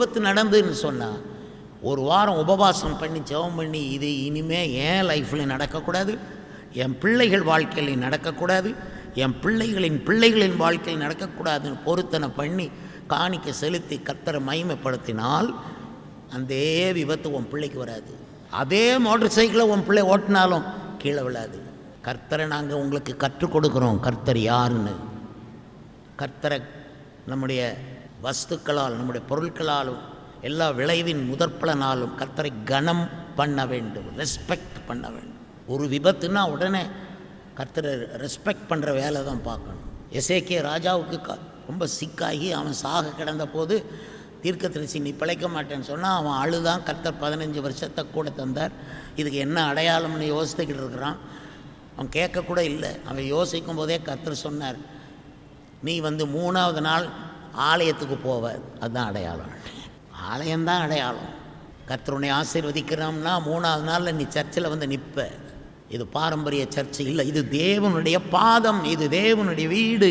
விபத்து நடந்துன்னு சொன்னால் ஒரு வாரம் உபவாசம் பண்ணி ஜெபம் பண்ணி இது இனிமேல் என் லைஃப்பில் நடக்கக்கூடாது, என் பிள்ளைகள் வாழ்க்கையில் நடக்கக்கூடாது, என் பிள்ளைகளின் வாழ்க்கையில் நடக்கக்கூடாதுன்னு பொருத்தனை பண்ணி காணிக்க செலுத்தி கர்த்தரை மகிமைப்படுத்தினால் அந்த விபத்து உன் பிள்ளைக்கு வராது. அதே மோட்டர் சைக்கிளை உன் பிள்ளை ஓட்டினாலும் கீழே விழாது. கர்த்தரை நாங்கள் உங்களுக்கு கற்றுக் கொடுக்குறோம். கர்த்தர் யாருன்னு. கர்த்தரை நம்முடைய வஸ்துக்களால், நம்முடைய பொருட்களாலும், எல்லா விளைவின் முதற்பலனாலும் கர்த்தரை கனம் பண்ண வேண்டும், ரெஸ்பெக்ட் பண்ண வேண்டும். ஒரு விபத்துன்னா உடனே கர்த்தரை ரெஸ்பெக்ட் பண்ணுற வேலை தான் பார்க்கணும். எசேக்கியா ராஜாவுக்கு ரொம்ப சிக்காகி அவன் சாக கிடந்த போது தீர்க்கதரிசி நீ பிழைக்க மாட்டேன்னு சொன்னால் அவன் அழுதான். கர்த்தர் 15 வருஷத்தை கூட தந்தார். இதுக்கு என்ன அடையாளம்னு யோசித்துக்கிட்டு இருக்கிறான். அவன் கேட்கக்கூட இல்லை. அவன் யோசிக்கும் போதே கர்த்தர் சொன்னார், நீ 3ஆவது நாள் ஆலயத்துக்கு போவ, அதுதான் அடையாளம். ஆலயம்தான் அடையாளம். கர்த்தர் உன்னை ஆசீர்வதிக்கிறோம்னா 3ஆவது நாளில் நீ சர்ச்சில் நிற்ப. இது பாரம்பரிய சர்ச்சு இல்லை, இது தேவனுடைய பாதம், இது தேவனுடைய வீடு,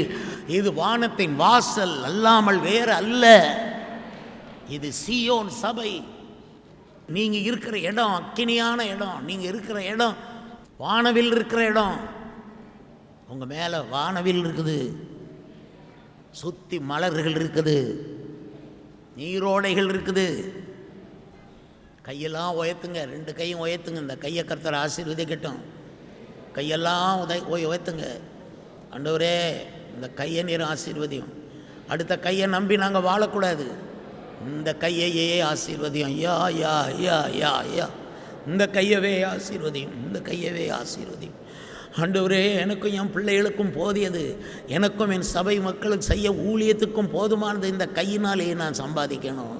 இது வானத்தின் வாசல் அல்லாமல் வேறு அல்ல. இது சீயோன் சபை. நீங்கள் இருக்கிற இடம் அக்கினியான இடம். நீங்கள் இருக்கிற இடம் வானவில் இருக்கிற இடம். உங்கள் மேலே வானவில் இருக்குது, சுற்றி மலர்கள் இருக்குது, நீரோடைகள் இருக்குது. கையெல்லாம் உயர்த்துங்க, 2 கையும் உயர்த்துங்க. இந்த கையை கர்த்தர் ஆசீர்வதிக்கட்டும். கையெல்லாம் உயர்த்துங்க. ஆண்டவரே இந்த கையை நீர் ஆசீர்வதியும். அடுத்த கையை நம்பி நாங்கள் வாழக்கூடாது. இந்த கையையே ஆசீர்வதியும். யா யா யா யா யா இந்த கையவே ஆசீர்வதியும், இந்த கையவே ஆசீர்வதியும். ஆண்டவரே எனக்கும் என் பிள்ளைகளுக்கும் போதியது, எனக்கும் என் சபை மக்களுக்கு செய்ய ஊழியத்துக்கும் போதுமானது இந்த கையினாலே நான் சம்பாதிக்கணும்.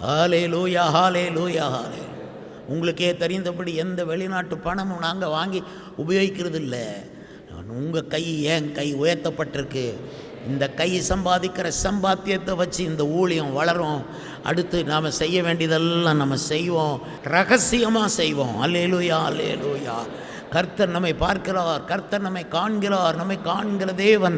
ஹல்லேலூயா ஹல்லேலூயா ஹல்லேலூயா. உங்களுக்கே தெரிந்தபடி எந்த வெளிநாட்டு பணமும் நாங்கள் வாங்கி உபயோகிக்கிறது இல்லை. உங்கள் கை, என் கை உயர்த்தப்பட்டிருக்கு. இந்த கை சம்பாதிக்கிற சம்பாத்தியத்தை வச்சு இந்த ஊழியம் வளரும். அடுத்து நாம் செய்ய வேண்டியதெல்லாம் நம்ம செய்வோம், ரகசியமாக செய்வோம். அல்லேலூயா அல்லேலூயா. கர்த்தர் நம்மை பார்க்கிறார், கர்த்தர் நம்மை காண்கிறார். நம்மை காண்கிற தேவன்,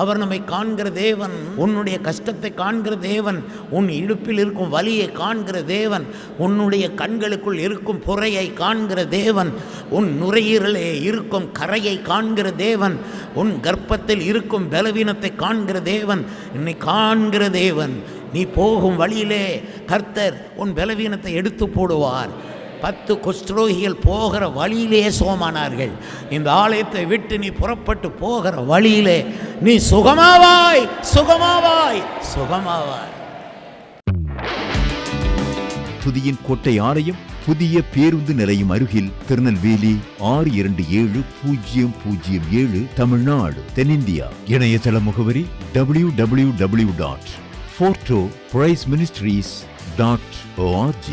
அவர் நம்மை காண்கிற தேவன். உன்னுடைய கஷ்டத்தை காண்கிற தேவன், உன் இடுப்பில் இருக்கும் வலியை காண்கிற தேவன், உன்னுடைய கண்களுக்குள் இருக்கும் புரையை காண்கிற தேவன், உன் நுரையீரலே இருக்கும் கரையை காண்கிற தேவன், உன் கர்ப்பத்தில் இருக்கும் பலவீனத்தை காண்கிற தேவன், என்னை காண்கிற தேவன். நீ போகும் வழியிலே கர்த்தர் உன் பலவீனத்தை எடுத்து போடுவார். 10 குஷ்டரோகிகள் போகிற வழியிலே சுகமானார்கள். இந்த ஆலயத்தை விட்டு நீ புறப்பட்டு போகிற வழியிலே நீ சுகமாவாய், சுகமாவாய், சுகமாவாய். துதியின் கோட்டை ஆலயம் புதிய பேருந்து நிலையம் அருகில், திருநெல்வேலி 620007 தமிழ்நாடு, தென்னிந்தியா. இணையதள முகவரி www.fortopriceministries.org.